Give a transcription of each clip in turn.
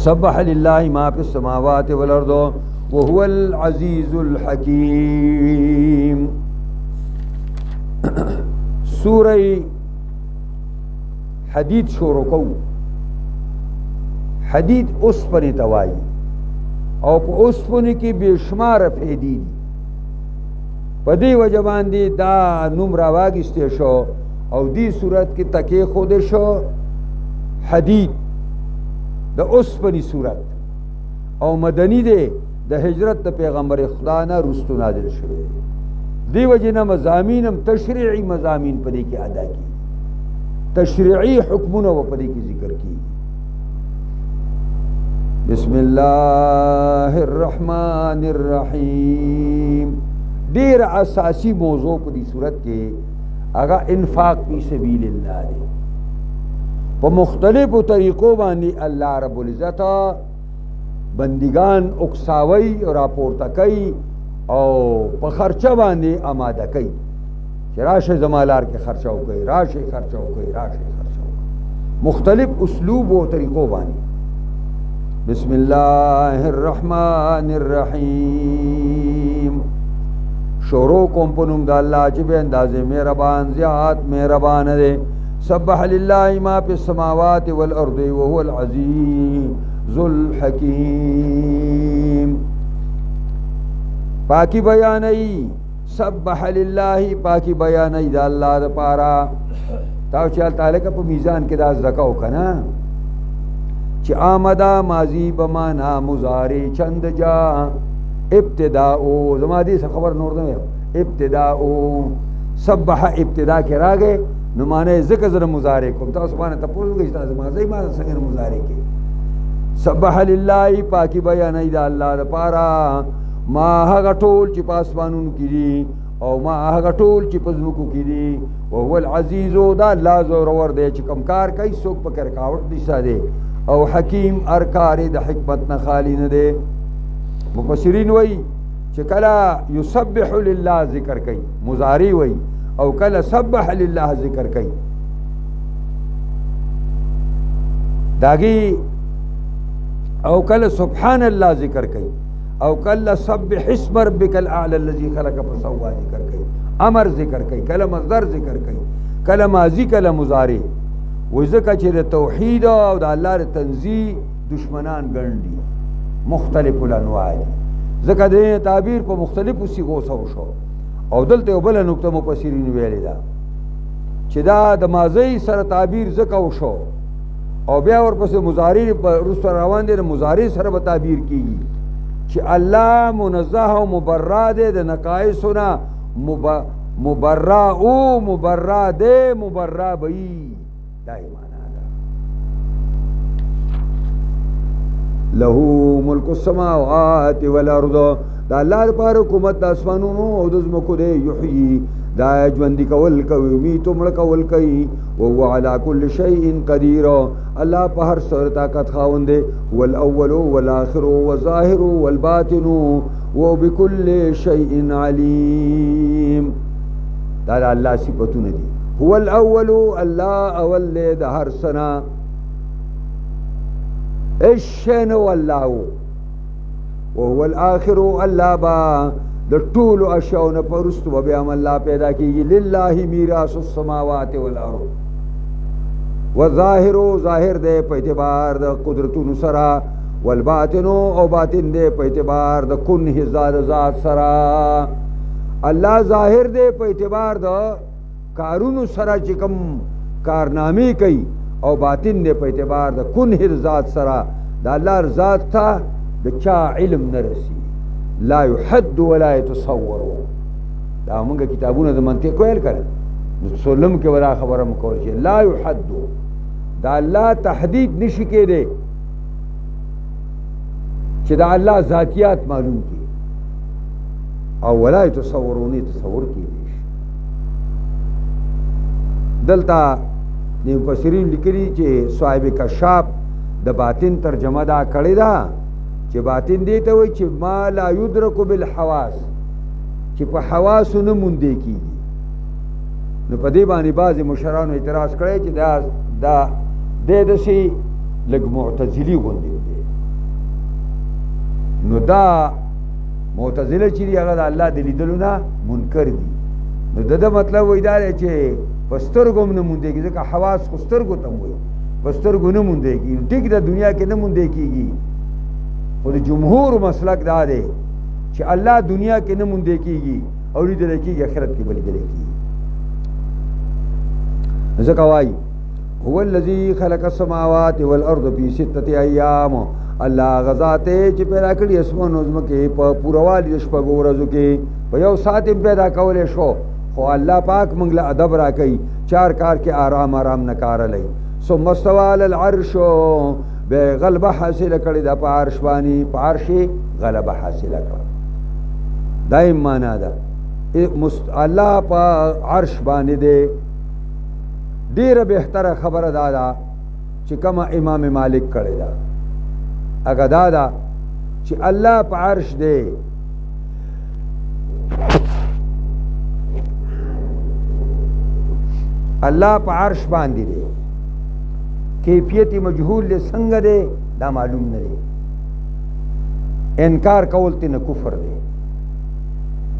سبح للہ ما فی السماوات والارض وهو العزیز الحکیم. سورہ حدید شروع کو. حدید اوسپنې ته وایي او په اوسپنې کې بې شماره فایدې دي. په دې وجه باندې دا نوم راواګستی شو او دې صورت کې تکې ښودی شو حدید د اوسپنې صورت او مدني دی د هجرت د پیغمبر خدا نه وروستو نازل شوی. دې وجې نه مضامین هم تشریعي مضامین په دې کې ادا کېږي، تشریعي حکمونه به په دې کې ذکر کېږي. بسم الله الرحمن الرحیم. ډیر اساسی موضوع په دې صورت کې هغه انفاق فی سبیل الله دی. په مختلفو طریقو باندې الله رب العزت بندگان اکساوی او راپورته کوي او په خرچه باندې آماده کوي چې راشه زما لار کې خرچه وکړئ، راشه خرچه وکړئ، راشه خرچه وکړئ، مختلف اسلوب او طریقو باندې. بسم الله الرحمن الرحیم. شروع کوم په نوم د الله چې به اندازې مهربان زیات مهربان دی. سبح لله ما فی السماوات والارض وهو العزیز الحکیم. پاکی بیانئی سبح لله، پاکی بیانئی دا اللہ دا پارا. تاو چال تعالی کا پا میزان کے دا زکاو کنا چی آمدا ماضی بمانا مزاری چند جا ابتداؤ زمادی سے خبر نور دیں ابتداؤ سبح ابتدا کے راگے نمانے ذکر ذر مزارے کم تاو سبحانہ تپوز گئی مازی مانا سنگر مزارے کے. سبح للہ پاکی بیانئی دا اللہ دا پارا ما هغه ټول چې په اسمانونو کې دي او ما هغه ټول چې په ځمکو کې دي. وهو العزیز، دا الله زورور دی چې کوم کار کوي څوک پکې رکاوټ نه ساده، او حکیم هر کار د حکمت نه خالی نه دی. مفسرین وایي چې کله یسبح لله ذکر کوي مضارع وایي او کله سبح لله ذکر کوي داږي، او کله سبحان الله ذکر کوي او کله سبح اسم ربک الاعلى الذي خلق فسوى ذکر کوي، امر ذکر کوي، کله مصدر ذکر کوي، کله ماضی کله مضارع. و ځکه چې د توحید او د الله د تنزیه دشمنان ګڼ دي، مختلف الانواع دي، ځکه د تعبیر په مختلفو صیغو سره شو. او دلته یو بله نکته مفسرین ویلې ده چې دا د ماضی سره تعبیر ځکه وشو او بیا ورپسې مضارع وروسته روان دی، د مضارع سره به تعبیر کېږي چې الله منزه او مبرا دی د نقایصونه، مبرا او مبرا دی مبرا بئی. دا معنا ده. له ملک السماوات والارض، دا الله لپاره حکومت د اسمانونو او د ځمکو دی. یحیی، دا ژوندي کول کوي، میتو مړه کول کوي. وهو على كل شيء قدير، الله په هر څه طاقت خاوند دی. والاول والآخر والظاهر والباطن وبكل شيء عليم. دا الله صفاتونه دي. هو الاول، الله اول د هر سنا الشن والله. وهو الاخر، الله با د ټول اشیاء پرستو به هم الله پیدا کیږي. لله میراث السماوات والارض. والظاهر، ظاهر دے په اعتبار د قدرتونو سره، والباطن او باطن دے په اعتبار د کنه ذات سره. الله ظاهر دے په اعتبار د کارونو سره چې کوم کارنامې کوي، او باطن دے په اعتبار د کنه ذات سره. د الله ذات ته د چا علم نه رسی، لا يحد ولا يتصور. دا موږ کتابونه د منطق ویل کړه سلم کې ولا خبره مکول شي. لا يحد، دا الله تحدید نشي کېده چې دا الله ذاتیات معلوم کی، او ولا يتصورونی تصور کېږي. دلته د مفسرین لیکلي چې صاحب کشاف د باطن ترجمه دا کړې ده چې باطن دی ته وایي چې ما لا یدرک بالحواس، چې په حواسو نه موندې کېږي. نو په دې باندې بعضې مشرانو اعتراض کړی چې دا داسې لږ معتزلي غوندې دی، نو دا معتزله چې دی هغه د الله د لیدلو نه منکر دي. نو د مطلب وای دا دی چې په سترګو هم نه موندېږي، ځکه حواس خو سترګو ته وایي، په سترګو نه موندېږي. ټیک د دنیا کې نه موندې کېږي، خو د جمهور مسلک دا دی چې الله دنیا کې نه موندې کېږي او لیدل کېږي، آخرت کې به لیدل کېږي. ځکه وایي هو الذي خلق السماوات والارض في 6 ايام، الله غذات چې پیدا کړی اسمانو ځمکې په پوروالي د شپږو ورځو کې، په یو ساعت پیدا کولی شو، خو الله پاک موږ له ادب راکوي 4 کار کې آرام نه کارلی. ثم استوى على العرش، به غلبه حاصله کړې ده په عرش باندې، په عرش غلبه حاصله کړه. دا یې معنا ده الله په عرش باندې دی. ډیره بهتره خبره دا ده چې کومه امام مالک کړې ده، هغه دا ده چې الله په عرش دی. الله په عرش باندې دی، کیفیت مجهول دی، څنګه دی دا معلوم نه دی. انکار کول ته نه کفر دی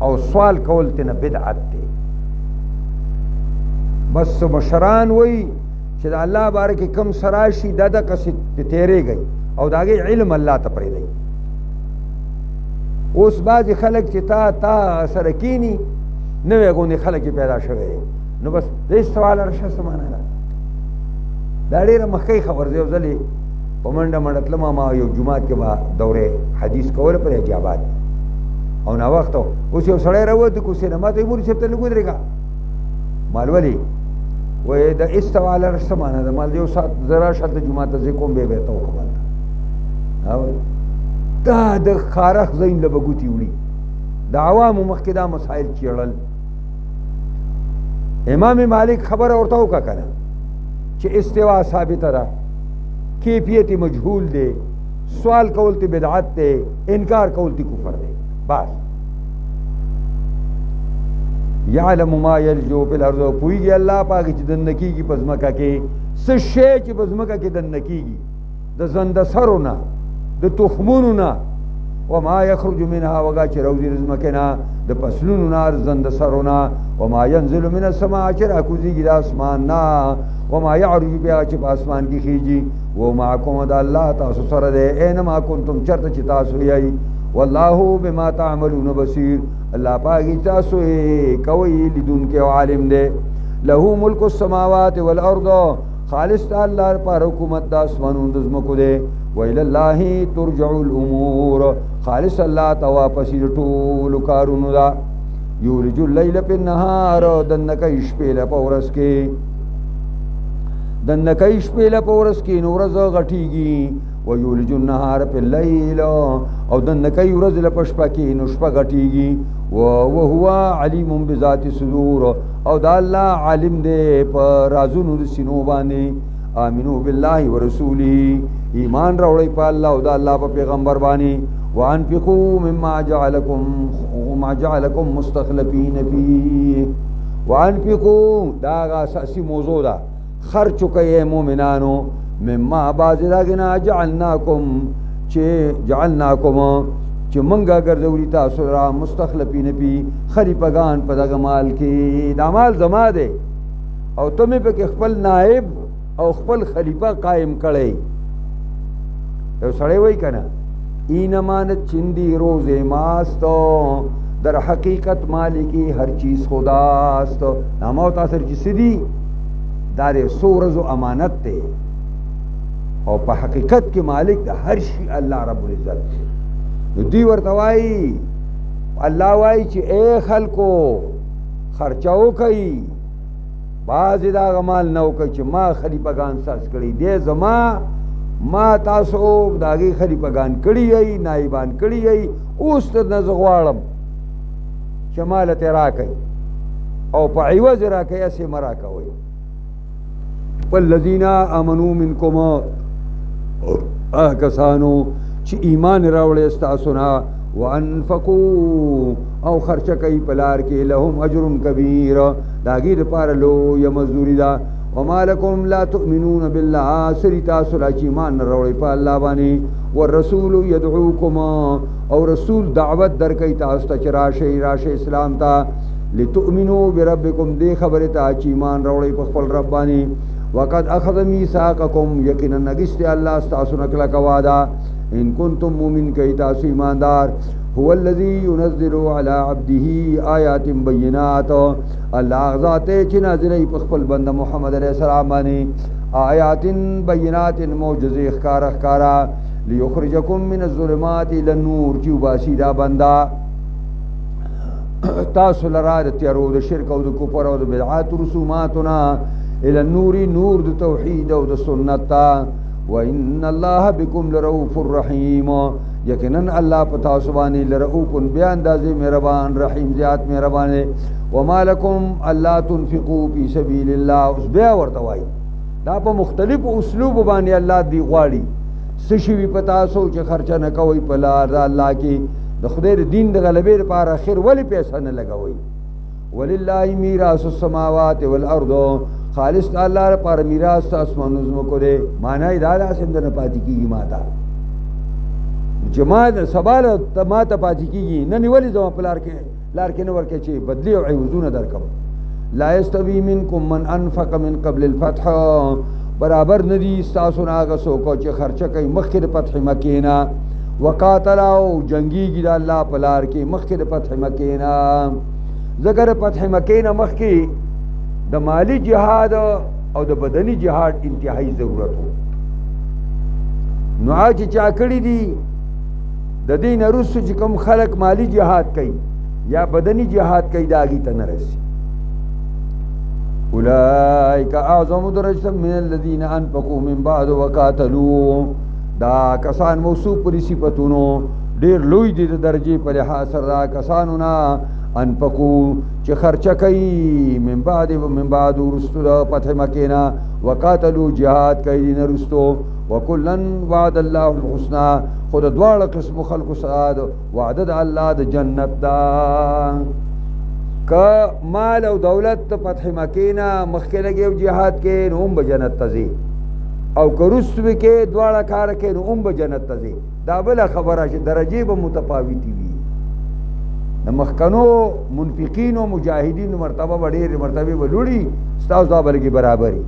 او سوال کول ته نه بدعت دی. بس مشران وای چې د الله باره کې کم سراشي دا د قصې تیرېږي او د هغې علم الله ته پرېږدي. اوس بعضې خلک چې تا سره کیني نوی غوندې خلک یې پیدا شوی دی، نو بس د استوال عرشه څه معنا ده؟ دا ډېره مخکې خبر دی. یو ځلې په منډه تلم، ما یو جومات کې به دورې حدیث کوله پر اجابات، او ناوخته اوس یو سړی راووت کوڅې نه، ما ته یې مورې صاحب ته لږ ودرېږه. مال ولې وایي د استوا علی العرش څه معنا ده؟ مال یو ساعت زه راشه هلته جومات ته ځې کوم بیا ته وکړم هلته. دا د خارخ ځایونه له به ګوتې وړي. د عوامو مخکې دا مسایل چیړل. امام مالک خبره ورته وکړه که نه چې استوا ثابته ده، کیفیت مجهول دی، سوال کول ته بدعت دی، انکار کول ته کفر دی. بس یعلم ما یلجو فی الارض، پوهیږي الله په هغې چې دننه کېږي په ځمکه کې، څه شی چې په ځمکه کې دننه کېږي، د زندسرو نه، د تخمونو نه، وما یخرج منها، وغا چې راوځي د ځمکې نه، د فصلونو نه، د زندسرو نه، وما ینزل من السماء، چې راکوزېږي د اسمان نه، وما یعرج بیا چې په اسمان کې خیږي، ومعکم د الله تاسو سره دی، اینما کنتم چرته چې تاسو یئ، والله بما تعملون بصیر، الله پاک تاسو کوي لیدونکی او عالم دی. له ملک السماوات والارض، خالص د الله لپاره حکومت د اسمانونو د ځمکو دی. وإلى الله ترجع الامور، خالص الله ته واپس د ټولو کارونو ده. یولج اللیل فی النهار، دننه کوي شپې له په ورځ کې، دننه کوي شپې له په ورځ کې، نو ورځ غټېږي. ویولج النهار فی اللیل، او دننه کوي ورځ له په شپه کې، نو شپه غټېږي. وهو علیم بذات الصدور، او دا الله عالم دی په رازونو د سینو باندې. آمنو بالله ورسوله، ایمان راوړئ په الله او د الله په پیغمبر باندې. وانفقوا مما جعلکم مستخلفین فیه، وانفقوا دا اساسی موضوع ده، خرچ کوئ مؤمنانو، مما بعض داغنا جعلناکم چې منګه ګرځولي تاسو را مستخلفین فی، خلیفګان په دغه مال کې. دا مال زما دی او ته مې پکې خپل نائب او خپل خلیفہ قائم کړی. یو سړی وایي که نه، این امانت چندی روز ماست، در حقیقت مالکی هر چیز خداست. نامه او تاثر چې څه دي دا د څو ورځو امانت دی، او په حقیقت کې مالک د هر شي الله رب العزت دی. نو دوی ورته وایي، الله وایي چې اے خلکو خرچه وکئ، بعضې د هغه مال نه وکئ چې ما خلیفګان ساز کړي دی، زما ما تاسو د هغې خلیفګان کړي یئ، نایبان کړي یئ، اوس ته نه زه غواړم چې ماله ترې راکئ او په عوض یې راکئ، هسې مه راکوئ. والذین آمنوا منکم، کسانو چې ایمان راوړی ستاسو نه، وانفقوا، او خرچه کوي په لار کې، لهم اجر کبیر، د هغې دپاره لویه مزدوري ده. وما لکم لا تؤمنون بالله، سری تاسو لا چې ایمان نه راوړئ په الله باندې. والرسول یدعوکم، او رسول دعوت درکې تاسو ته چې راشه اسلام ته لتؤمنوا بربکم دې خبره ته چې ایمان راوړی په خپل رب باندې وقد اخذ میثاقکم یقینا نگست الله تاسو نکلا کوادا ان کنتم مؤمن کې تاسو ایماندار هو الذي ينزل على عبده آیات بینات الله ذات چې نازلې په خپل بنده محمد علیه السلام باندې آیات بینات معجزې ښکارا ليخرجكم من الظلمات الى النور چې وباسي دا بندا تاسو لرا د تیارو د شرک او د کفر او د بدعات رسوماتنا الى النور نور د توحید او د سنت وان الله بكم لرؤوف رحیم یقینا الله پتا سبحانه لرؤوف بیان اندازې مهربان رحیم زیات مهربان وما لكم الا تنفقوا في سبيل الله اوس بیا ورته وایي دا په مختلف اسلوب باندې الله دی غواړي سشي وی پتا سو چې خرچه نه کوي په لار الله کې د خدای د دین د غلبې لپاره اخر ولی پیسې نه لګوي ولله میراث السماوات والارض خالص الله لپاره میراث اسمانو زمکو دی معنی دا د اسند نه پاتې کیږي ماته جماعت سبال ما ته پاتې کیږي نه نیولې زما په لار کې نه ورکه چې بدلی او عوضونه درکم لا یستوی منکم من انفق من قبل الفتح برابر ندی تاسو نه هغه څوک چې خرچه کوي مخکې د فتح مکې نه وقاتل او جنگیږي د الله په لار کې مخکې د فتح مکې نه ذکر فتح مکې نه مخکې د مالی جهاد او د بدني جهاد انتهایی ضرورت و نو چې چا کړی دي د دین وروسته چې کوم خلک مالی جهاد کوي یا بدني جهاد کوي داږي ته نه رسي اولئک اعظم درجه من الذين انفقوا من بعد وقاتلوا دا کسان موصوف پر صفاتونو ډیر لوی دي د درجه په لحاظ سره کسانو نه انفقوا چې خرچه کوي من بعد ورستو فتح مکې نه وقاتلوا جهاد کوي نه رستو وکلن وعد الله الحسنى خود دواړه قسم خلق سعاد وعده د الله د جنت دا که مال او دولت فتح مکې نه مخکې لګي او جهاد کې نو به جنت ته ځي او که رستو کې دواړه کار کې نو به جنت ته ځي دا بل خبره چې درجه به متفاوتي وي د مخکنو منفقین او مجاهدین مرتبه ډېر مرتبه ولوړي ستاسو دا بلکې برابري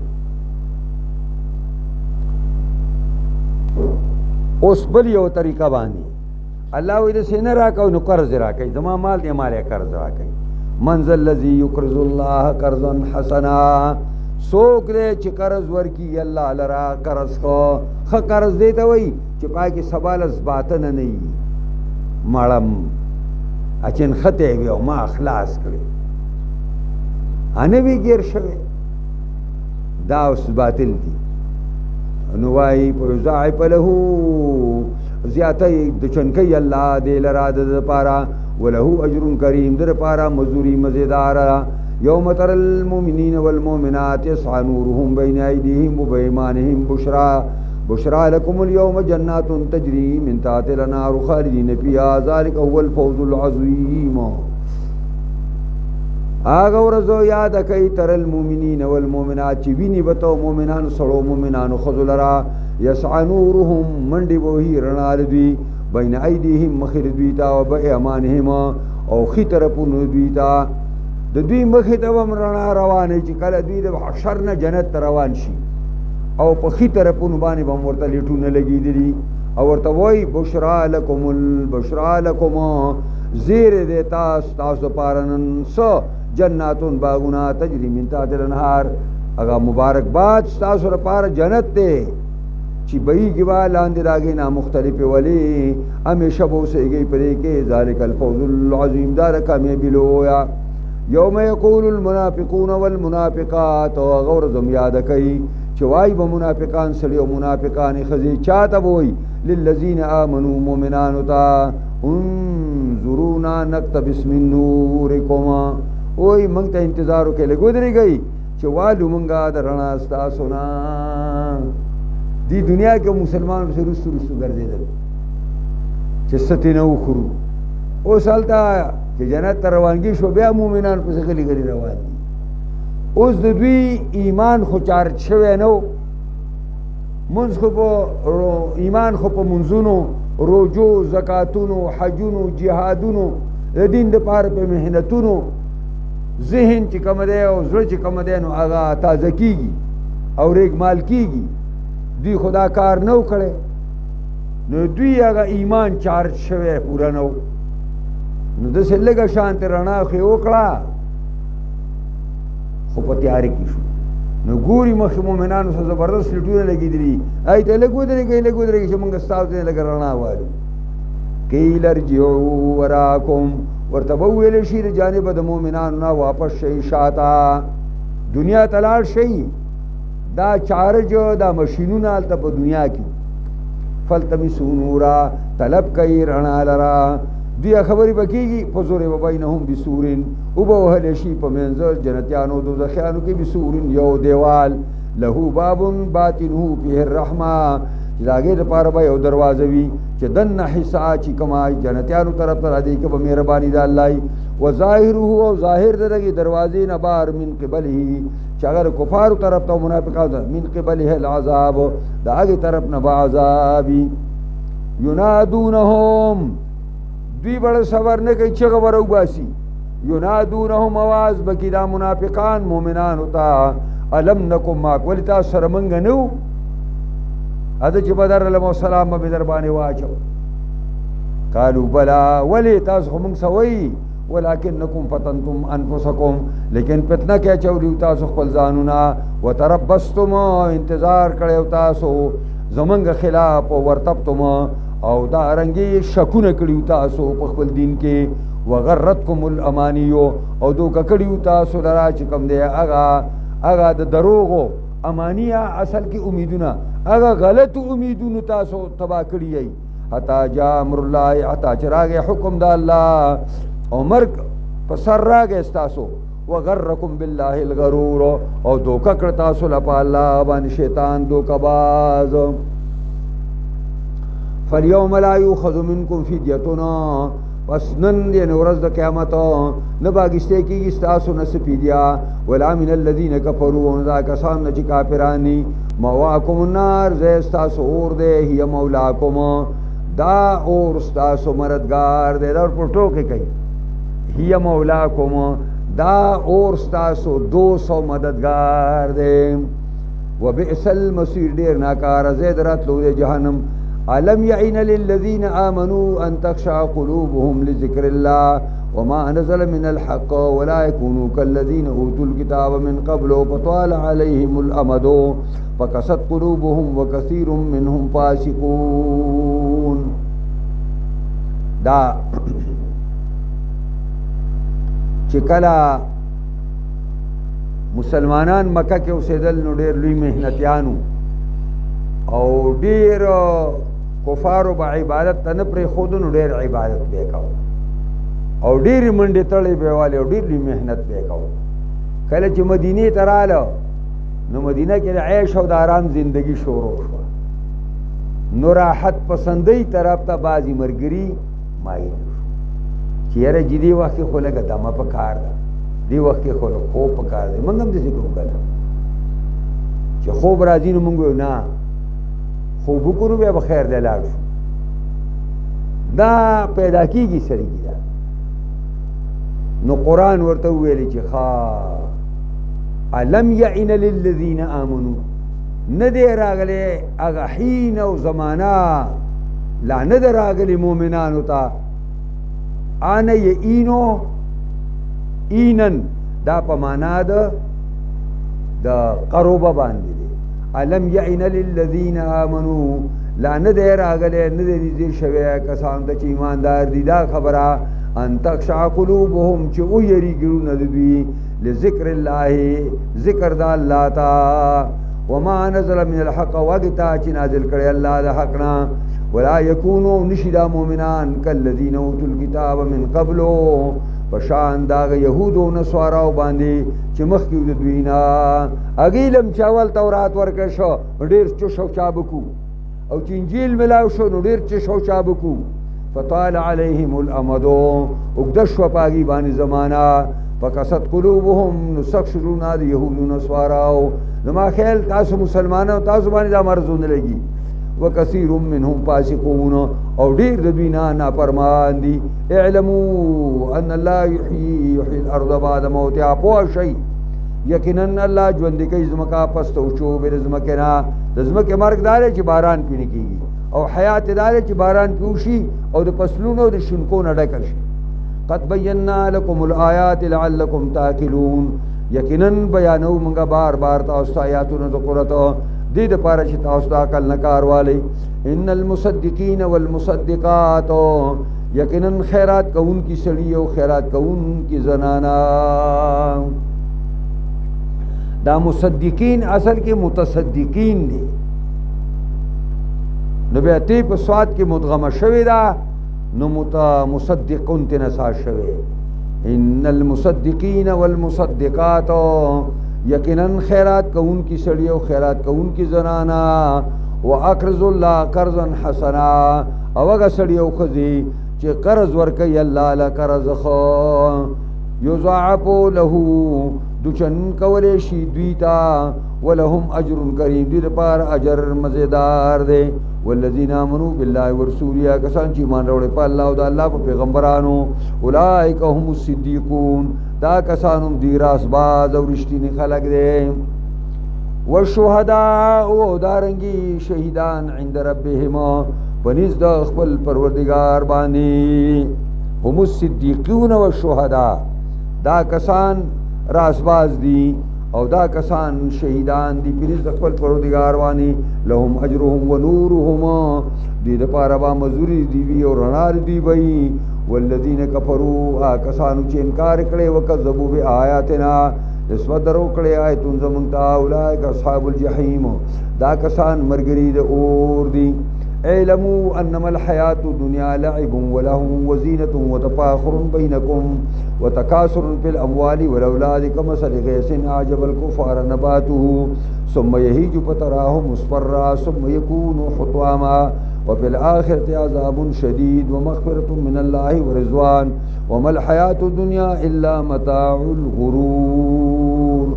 اوس بل یو طریقه باندې الله وی د سینه راکاو نو قرض راکای زما مال دې مال قرض راکای منزل الذي يقرض الله قرضا حسنا سوک دې چې قرض ورکی الله لرا قرض خو قرض دې ته وای چې پای کې سوال ثبات نه نه مړم اچن خطه وی او ما اخلاص کړی انه وی ګیر شوی دا اوس باطل دي نو وای په ضعف له زیاته د چنکې الله دې لرا د پارا وله اجر کریم در پارا مزوری مزیدار یوم تر المؤمنین والمؤمنات يسعى نورهم بين ايديهم وبايمانهم بشرى لكم اليوم جنات تجري من تحتها الانهار خالدين فيها ذلك هو الفوز العظيم آغا ورزو یاد کئی تر المؤمنین والمؤمنات چی وینی بتو مؤمنان سڑو مؤمنان خذلرا یسعى نورهم منڈی وہی رنال دوی بین ایدیهم مخیر دویتا و بایمانهم او خی طرفون دویتا د دوی مخی تاوم رنا روانی چی کل دوی دا حشرن جنت روان شي او په خی طرفون بانی بام ورطا لیٹون لگی دی او ورطا وی بشرا لکم البشرا لکم زیر دیتا ستاسو پارنن سو جناتون باغونا تجری من تحت الانهار اگا مبارک باد ستاسو پار جنت تے چی بئی گوا لاندی راگی نا مختلف ولی ہمیشہ بوسے گئی پرے کے ذالک الفوز العظیم دار کامیابی لویا یوم یقول المنافقون والمنافقات غور زم یاد کئی چوائی با منافقان سلی و منافقان خزی چاہتا بوئی للذین آمنوا مومنانو تا انظرونا نقتبس من نورکما اوئی منگتا انتظارو کے لگو دری گئی چوالو منگا درنا استاسونا دی دنیا کے مسلمان سے رسو گردے دل چستی نو خرو او سالتا کہ جنت روانگی شو بیا مومنان پس گلی گلی روان دی اوز دوی ایمان خو چار شوی نو منز خو پا ایمان خو پا منزونو روجو زکاتونو حجونو جهادونو د دین د پاره په مهنتونو ذهن چې کوم دی او زړه چې کوم دی نو هغه تازه کیږي او ریګمال کیږي دوی خدا کار نو کړي نو دوی هغه ایمان چارج شوی پورا نو نو د سلګه شانت رڼا خو وکړه خو په تیاری کې شو نو ګوري مخ مومنانو سره زبردست لټونه لګیدلی آی ته لګودري چې موږ ستاسو ته لګرنا وایو کیل ارجعوا وراکم ورته ویل شي د جانب د مومنانو نه واپس شي شاته دنیا تلاړ شي دا چارج دا ماشینونه الته په دنیا کې فلتمسوا نورا طلب کوي رڼا لرا دی خبرې بکیږي فزور وبینهم بسورن او به وهل شي په منځ جنتیانو دوزخیانو کې بسورن یو دیوال له باب باطنه فيه الرحمه داګه لپاره به یو دروازه وي چې دن حصا چې کما جنتیانو طرف ته راځي کې به مهرباني د الله او ظاهره او ظاهر دغه دروازې نه بار من قبله چې اگر کفار طرف ته منافقانو من قبله العذاب داګه طرف نه عذاب ینادونهم دوی بڑا صبر نه کوي چې خبر او باسي ینادونهم आवाज بکی دا منافقان مومنان ہوتا الم نکم ماک ولتا سره منګ نو اده چې بدر علیه السلام به در باندې واچو قالوا بلا ولی تاسو موږ سوي ولکنکم فتنتم انفسکم لیکن فتنه کې چوری تاسو خپل ځانونه وتربستم انتظار کړو تاسو زمنګ خلاف او ورتبتم او دا رنګي شکونه کړیو تاسو په خپل دین کې وغرتکم الامانیو او دوکه کړیو تاسو درا چې کوم دی هغه د دروغو امانیه اصل کې امیدونه هغه غلط امیدونه تاسو تبا کړی ای حتا جاء امر الله حتا چراغ حکم د الله او مرګ په سر راګه تاسو وغرکم بالله الغرور او دوکه کړ تاسو لپاره الله باندې شیطان دوکه باز فاليوم لا يؤخذ منكم فدية پس نن دی نورز د قیامت نه باګشته کیږي تاسو نه سپیدیا ولا من الذين كفروا ذا کسان چې کافرانی مواکم النار زه تاسو اور دی هي مولاکم دا اور تاسو مددگار دی دا پټو کې کوي هي مولاکم دا اور تاسو 200 مددگار دی وبئس المصير ډیر ناکار زید راتلو دی جهنم ألم يعن للذين آمنوا أن تخشع قلوبهم لذكر الله وما نزل من الحق ولا يكونوا كالذين أوتوا الكتاب من قبل فطال عليهم الأمد فقست قلوبهم وكثير منهم فاسقون دا چکلا مسلمانان مکہ کې اوسېدل نو ډېر لوی محنتیانو او ډېر کفارو با عبادت ته نه پرې خود نو ډېر عبادت به کاو او ډېر منډې تړې به والے او ډېر محنت به کاو کله چې مدینه ته رااله نو مدینه کې د عیش او د آرام زندگی شروع شو نو راحت پسندۍ طرف ته بازی مرګري مایل چې یاره جدي وخت خو لګه دمه په کار ده دی وخت خو خوب په کار ده موږ هم دې کوو کله چې خوب راځي نو موږ نه خوب وکړو بیا به خیر دی لاړ شو دا پیدا کیږي سړي دا نو قرآن ورته ویلی چې الم یعن للذین آمنوا نه دی راغلی هغه حین او زمانه لا نه دی راغلی مؤمنانو ته آنه یعینو اینن دا په معنا د قربه باندې الم یعن للذین آمنوا لا نه دی راغلی نه دی نږدې شوی کسان ته چې ایماندار دي دا خبره ان تخشع قلوبهم چې ویریږي زړونه د دوی لذکر الله ذکر د الله تا وما نزل من الحق وقتا چې نازل کړي الله د حقنا ولا یکونوا نشدا مؤمنان کالذین اوتوا الكتاب من قبل پشان داغ یهودو نسواراو باندې چې مخکې د دوی نه اګیلم چاول تورات ورکړ شو ډیر چشو چابکو او چې انجیل ملاو شو نو ډیر چشو چابکو فطال علیهم الامد وقدشوا پاگی بانی زمانہ فقصد قلوبهم نسخ شروعنا دی یهودو نسواراو نما خیل تاسو مسلمانو تاسو بانی دا مرزون لگی وکثیر منهم فاسقون او ډیر د دوی نه نافرمان دي اعلموا ان الله یحیی الارض بعد موتها پوه شئ یقینا الله ژوند کوي زمکا پس تو شو بر زمکه نه د زمکه مرګ دار چې باران پینې کیږي او حیات دار چې باران پیوشي او د فصلونو د شنکو نه ډک شي قد بینا لكم الآیات لعلکم تعقلون یقینا بیانو موږ بار بار تاسو آیاتونو د قرآن دې د پاره چې تاسو د عقل نه کار والی ان المصدقین والمصدقات یقینا خیرات کون کی سړی او خیرات کون کی زنانا دا مصدقین اصل کې متصدقین دي نو بیا تی په سواد کې مدغمه شوی دا نو مصدقون تنسا شوی ان المصدقین والمصدقات یقینا خیرات کون کی سړی او خیرات کون کی زنانا واقرض الله قرضا حسنا او هغه سړی او خزي چې قرض ورکي الله له قرض خو یضاعف له دچن کولې شي دویتا ولهم اجر کریم دې پر اجر مزیدار دی والذین آمنوا بالله ورسوله کسان چې ایمان راوړي په الله او د الله په پیغمبرانو اولئک هم الصدیقون دا کسان هم دي راسباز او رښتینی خلق دي والشهداء او دارنګي شهیدان عند ربهم پنځ د خپل پروردگار باندې هم الصدیقون والشهداء دا کسان راسباز دي او دا کسان شهیدان دي پنځ د خپل پروردگار باندې لهم اجرهم ونورهم دي د پاره با مزوري دي وی او رڼا دي وي والذین کفروا کسانو چې انکار کړي وکذبوا بیااتنا اسو درو کړي آیتون زمونږ ته اولئک اصحاب الجحیم دا کسان مرګري د اور دي اعلموا انما الحیات الدنیا لعب ولهو وزینة وتفاخر بینکم وتکاثر فی الاموال والاولاد کمثل غیث اعجب الکفار نباته ثم یهیج فتراه مصفرا ثم یکون حطاما وفي الآخرة عذاب شديد ومغفرة من الله ورضوان وما الحياة الدنيا إلا متاع الغرور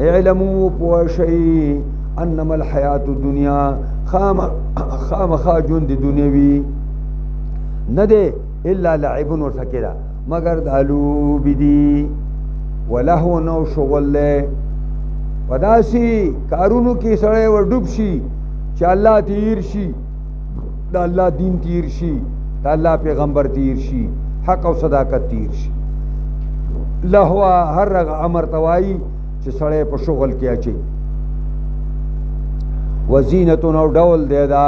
اعلموا بوشي انما الحیات الدنیا خام خاجون دی دنیاوی نده الا لعبن ورفکرہ مگر دالو بدی ولہو نو شغل لے وداسی کارونو کی سڑے ورڈوب شی چې الله تیر شي دا الله دین تیر شي دا الله پیغمبر تیر شي حق او صداقت تیر شي لهوا هر رغ امر توای چې سړی په شغل کې اچي وزینت نو ډول دی دا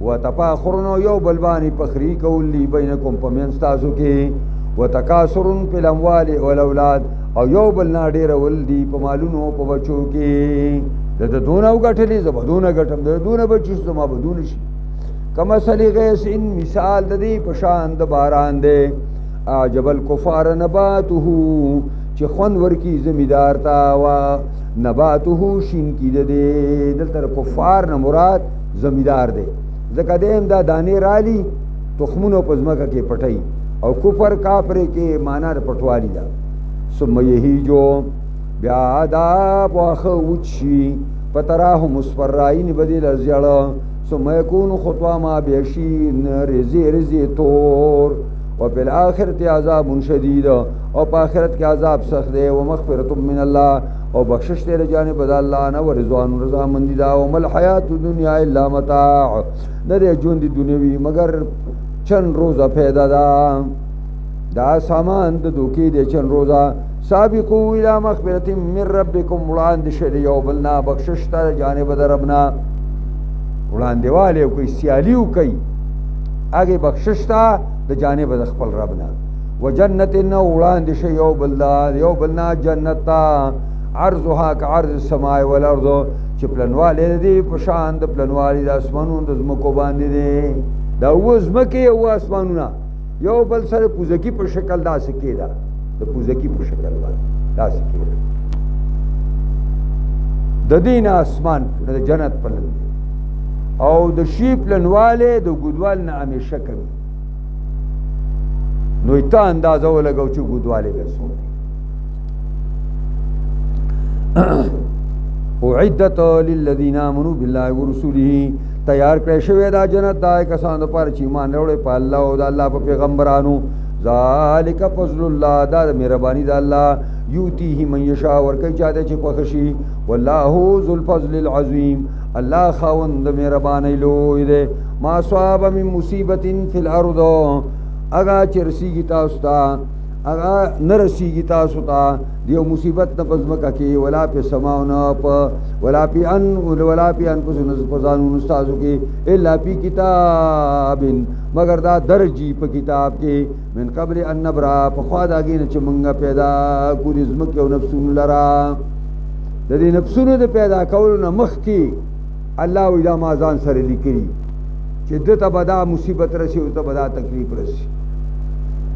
وتفاخر نو یو بلبانی فخری کولی بینکم پمن تاسو کې وتکاثر فی الاموال والاولاد او یو بل ناډیر ول دی په مالونو په بچو کې د دونه وګټلې زبدونه ګټم د دونه بچو زما بدون شي کما صلی غیس ان مثال د دې پشان د باران دی اعجب الکفار نباته چې خون ورکی زمیدار تا وا نباته شین کی د دې دلته کفار نه مراد زمیدار دی ځکه دیم دا دانې رالی تخمونو پزماکه کې پټای او کفر کافر کې معنا د پټوالی دا ثم یهی جو بیا دا واخه وچی پتراه مصفرائن بدل ازیاله ثم يكون خطوا ما بيشين رزي تور وفي الآخرة عذاب شديد او په آخرت کې عذاب سخت دی او مغفرت من الله او بخشش دی جانب د الله نه او رضوان رضا مندي دا او مل حیات الدنیا الا متاع نه ژوند دنیوي مگر چند روزه پیدا دا سامان د دوکې د چند روزه سابقوا الى مغفرت من ربكم وړاندې شری او بلنا بخشش ته جانب د ربنا وړاندې والے کوئی سیالیو کوي هغه بخشش ته د جانب د خپل ربنا وجنت نو وړاندې شي یو بلنا جنت عرضها كعرض السماء والارض چې پلنواله دي په شان د پلنوالي د اسمانونو د زمکو باندې دي دا وزمکه او اسمانونه یو بل سره پوزکی په شکل داسې کېدا د پوزکی په شکل باندې داسې کېدا د دین اسمان د جنت پلن او د شی پلنواله د ګودوال نه همیشه کوي نو ایتا اندازه ولګو چې ګودواله ګرځو اعدت للذین آمنوا بالله ورسوله تیار کړی شوی دا جنت دا کسانو لپاره چې ایمان راوړي په الله او د الله په پیغمبرانو ذالک فضل الله دا مهرباني د الله یوتیه من یشاء ورکوي چاته چې خوښ شي والله ذو الفضل العظیم الله خاوند مهرباني لوی دی ما صاب من مصیبت فی الارض اگا چرسیږي تاسو ته اگا نرسیږي تاسو ته دیو مصیبت نه پزمکه کې ولا په سماونه په ولا په انفسنا فزانون استادو کې الا فی کتاب مگر دا درجی په کتاب کې من قبل ان نبرا په خوا داګې نه چې مونږه پیدا کولې زمکه او نفسونو لرا د دې نفسونو د پیدا کولو نه مخکې الله وی دا ما ځان سره لیکي چې دته بدا مصیبت رسی او ته بدا تکلیف رسی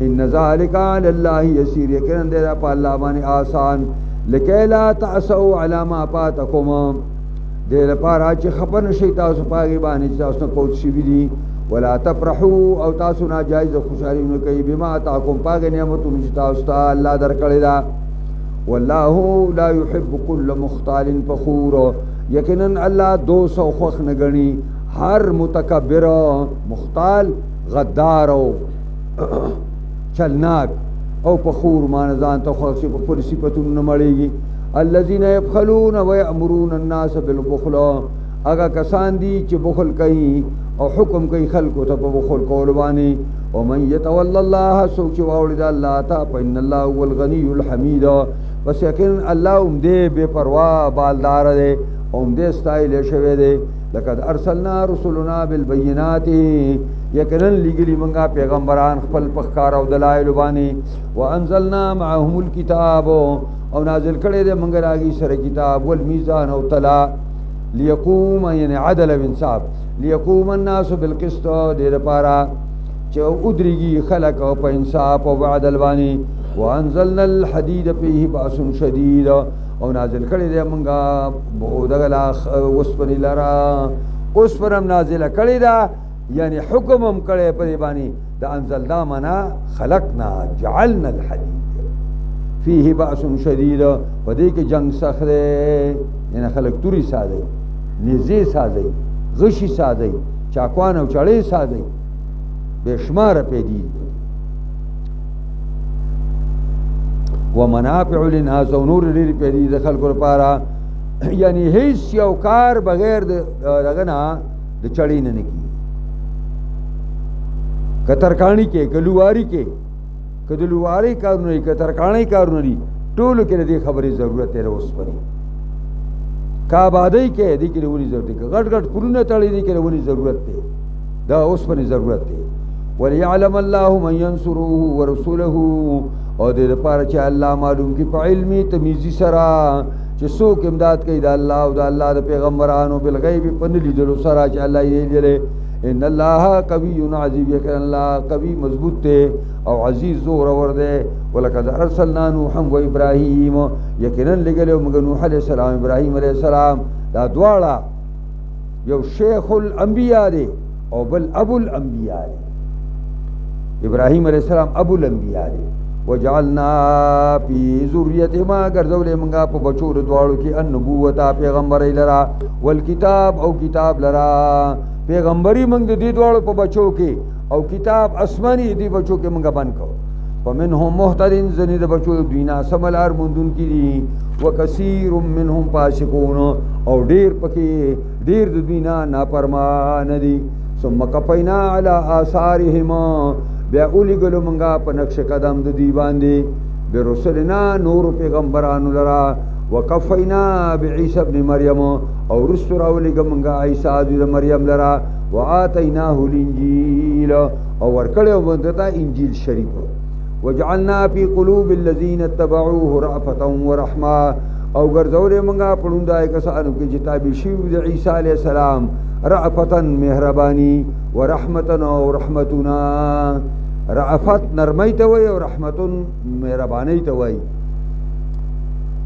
ان ذالک علی الله یسیر یقینا دا په الله باندې آسان لکه لا تعسوا علی ما فاتکم دې لپاره چې خبر نشي تاسو پاګی باندې تاسو نه پوت شي دي ولا تفرحوا او تاسو ناجایز خوشالي نه کوي بما تاکم پاګ نعمتونو چې تاسو ته الله درکړي دا والله لا يحب كل مختال فخور یقینا الله 200 خوخ نه غني هر متکبر مختال غدار او چلناک او فخور مانزان ته خو شي په صفاتونو مړیږي الذين يبخلون ويأمرون الناس بالبخل اگا کسان دي چې بخل کوي او حکم کوي خلکو ته په بخل کول باندې او من يتول الله سوچ واولد الله تا فإن الله هو الغني الحميد بس یقینا الله هم دې بے پروا بالدار دی هم دې استایل شوی دی لقد ارسلنا رسلنا بالبينات یقینا لګلی منګه پیغمبران خپل پخکار او دلایل باندې وانزلنا معهم الكتاب او نازل کړي دې منګه راګي سره کتاب والميزان او تلا ليقوم یعنی عدل انصاف ليقوم الناس بالقسط دې لپاره چې ودريږي خلق او په انصاف او عدل باندې وانزلنا الحديد فيه باس شديد او نازل کړي دې منګه دغلا وسپنی لرا اوس پرم نازل کړي دا یعنی حکم هم کړي په باندې د انزلنا منا خلقنا جعلنا الحديد فيه باس شديد ودې کې جنگ سخت دی یعنی خلق توري ساده نزي ساده غشي ساده چاکوان او چړې ساده بشمار پیدي ومنافع للناس او نور لري پیدي د خلکو لپاره یعنی هیڅ یو کار بغیر دغه نه د چړې نه کی کترکانی کې ګلواری کې کدلواری کارونه کترکانی کارونه دي ټول کې دې خبرې ضرورت دی اوس پرې کابادی کې دې کې ونی ضرورت دی غټ غټ پرونه تړي دې کې ونی ضرورت دی دا اوس پرې ضرورت دی وليعلم الله من ينصره ورسوله او دې لپاره چې الله معلوم کی په علمي تمیزی سره چې څوک امداد کوي د الله او د الله د پیغمبرانو بالغیب په لیدلو سره چې الله یې دې ان الله قوي عزيز یقینا الله قوي مضبوط دی او عزیز زور ور دی ولقد ارسلنا نوحا وابراهيم یقینا لګلو موږ نوح عليه السلام ابراهيم عليه السلام دا دواړه یو شیخ الانبیاء دی او بل ابو الانبیاء دی ابراهيم عليه السلام ابو الانبیاء دی وجعلنا في ذريتهما غرزول منغا په بچو د دواړو کې النبوت پیغمبري لرا والکتاب او کتاب لرا پیغمبري منګ د دې دواړو په بچو کې او کتاب آسماني دې بچو کې منګا بن کو ومنهم مهتدين زني د بچو دینا سملار مندون کې دي وکثير منهم فاسقون او ډیر پکې ډیر د دینا نافرمان دي ثم كفينا على آثارهما بیا اولی گلو منگا پا نقش قدم دو دی باندی برسلنا نور پیغمبرانو لرا وکفینا بعیسی ابن مریم او رسو راولی گا منگا عیسی عزیز مریم لرا وآتیناه الانجیل او ورکڑیو بندتا انجیل شریف وجعلنا فی قلوب الذین اتبعوه رأفتا ورحمہ او گرزولی منگا پڑوندائی کسانو کی جتابی شیو دی عیسی علیہ السلام رأفتا مہربانی ورحمتا او رحمتنا رأفت نرمی توی او رحمتن مہربانی توی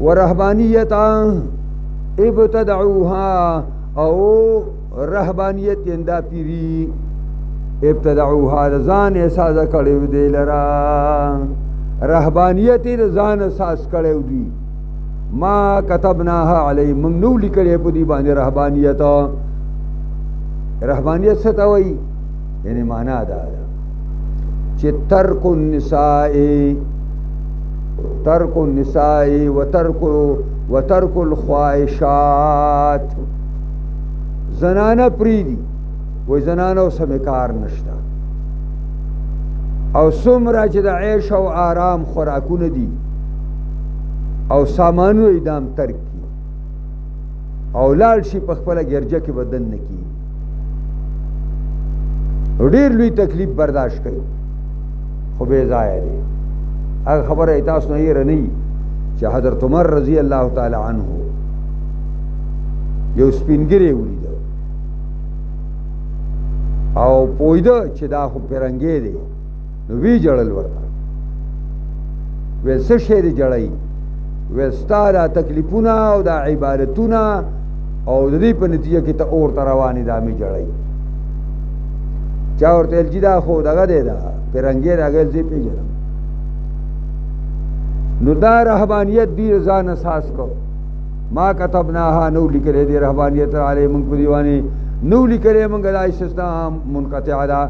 ورهبانیتا ابتدعوها او رهبانیت اندا پیری ابتدعوها رزان احساس کړو دی لرا رهبانیت رزان احساس کړو دی ما كتبناها علی من نو لیکلې په دې باندې رهبانیت څه ته وایي یعنی معنا دا ده چې ترک النساء وترک الخواهشات زنانه پریدي وای زنانو سمې کار نشته او څومره چې د عیش او آرام خوراکونه دي او سامانو ادام ترک کی او لاړ شي په خپله ګرجه کې بدن نه کی ډېر لوی تکلیف برداشت کوي خو بې ځایه دی هغه خبره یې تاسو نه هېره نه وي چې حضرت عمر رضی الله تعالی عنه یو سپینګیری ولیده او پوهېده چې دا خو پیرنګی دی نو وی جړل ورته ویل څه شی دی جړی ویل ستا دا تکلیفونه او دا عبادتونه او د دې په نتیجه کې ته اور ته روانې دا مې جړی چا ورته ویل چې دا خو دغه دی دا پیرنګی دی هغه ویل زه پېژنم نو دا رهبانیت دی ځان اساس کو ما كتبناها نو لیکلې دی رهبانیت علی موږ په دیوانې نو لیکلې موږ دا استثناء منقطع ده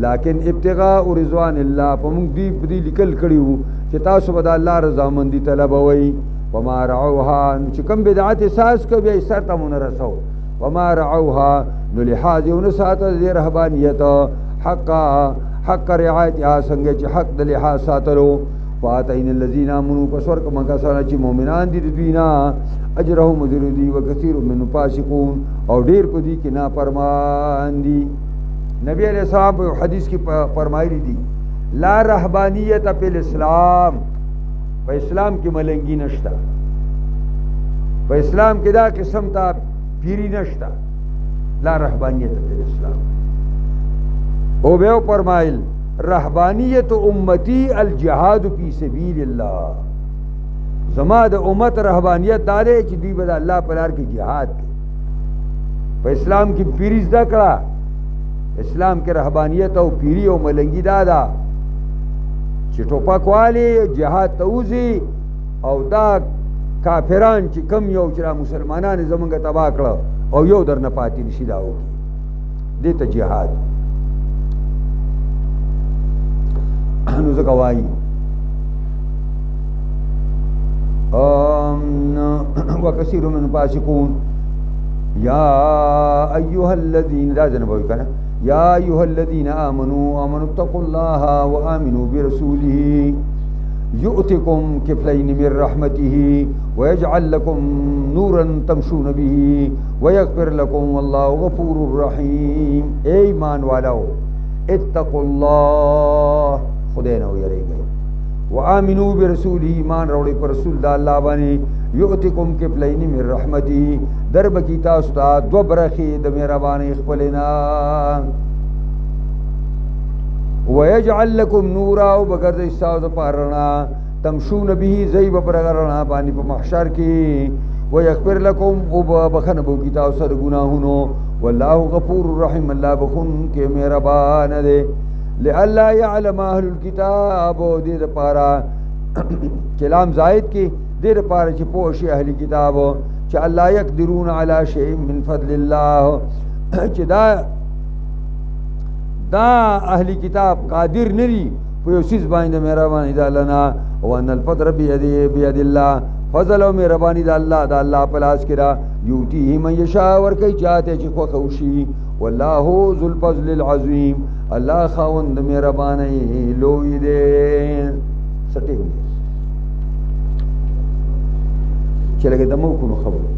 لیکن ابتغاء رضوان الله په موږ دی په دې لیکل کړي وو چې تاسو به د الله رضامندي طلبوئ وما رعوها چې کوم بدعت اساس کو بیا یې سرته مو نه رسو وما رعوها نو لحاظ یې ونه ساته د رهبانیت حق رعایتها څنګه چې حق د لحاظ ساتلو فاتین الذین آمنوا پس ورکړه موږ کسانو چې مؤمنان دي د دوی نه اجرهم اجر دي وکثیر منهم فاسقون او ډېر په دې کې نافرمان دي نبی علیہ السلام په حدیث کې فرمایلی دي لا رهبانیت فی الاسلام په اسلام کې ملنګي نشته په اسلام کې دا قسم ته پیری نشته لا رهبانیت فی الاسلام او به فرمایل رهبانیت امتی الجهاد فی سبیل الله زما د امت رهبانیت دا دی چې دوی به د الله په لار کې جهاد کوي په اسلام کې پیری زده کړه اسلام کې رهبانیت او پیری او ملنګي دا ده چې ټوپک والی جهاد ته وځي او دا کافران چې کم یو چې مسلمانان زمونږ تباه کړه او یو در نه پاتې نشي دا وکړي دې ته جهاد نو ځکه وایي وکثیر من فاسقون یا ایها الذین دا ځنه به وایي که نه یا ایها الذین آمنوا اتقوا الله وآمنوا برسوله یؤتکم کفلین من رحمته ویجعل لکم نورا تمشون به ویغفر لکم والله غفور رحیم اے ایمان والو اتقوا الله خدای نه ویریږئ وآمنوا برسوله ایمان راوړئ پر رسول د الله باندې یؤتکم کفلین من رحمته در بکی تاسو ته دوه برخې د مهربانۍ خپلې نه ویجعل لکم نورا او بګرځئ ستاسو دپاره رڼا تمشون به ځئ به پر هغه رڼا باندې په محشر کې ویغفر لکم او به بخښنه به وکړي تاسو سره د ګناهونو والله غفور رحیم الله بخښونکی مهربانه دی لئلا یعلم اهل الکتاب او دې دپاره کلام زائد کې دې دپاره چې پوه شي اهل کتاب چې الله یقدرون علی شیء من فضل الله چې دا اهل کتاب قادر نری په یو څیز باندې مهرباني د الله نه او ان الفضل بید الله فضل او مهرباني د الله په لاس کې را یوتیه من یشاء ورکوي چاته چې خوښه وشي والله ذو الفضل العظیم الله خاوند مهرباني لوی دی سټیم چې لګې دمو کو خبره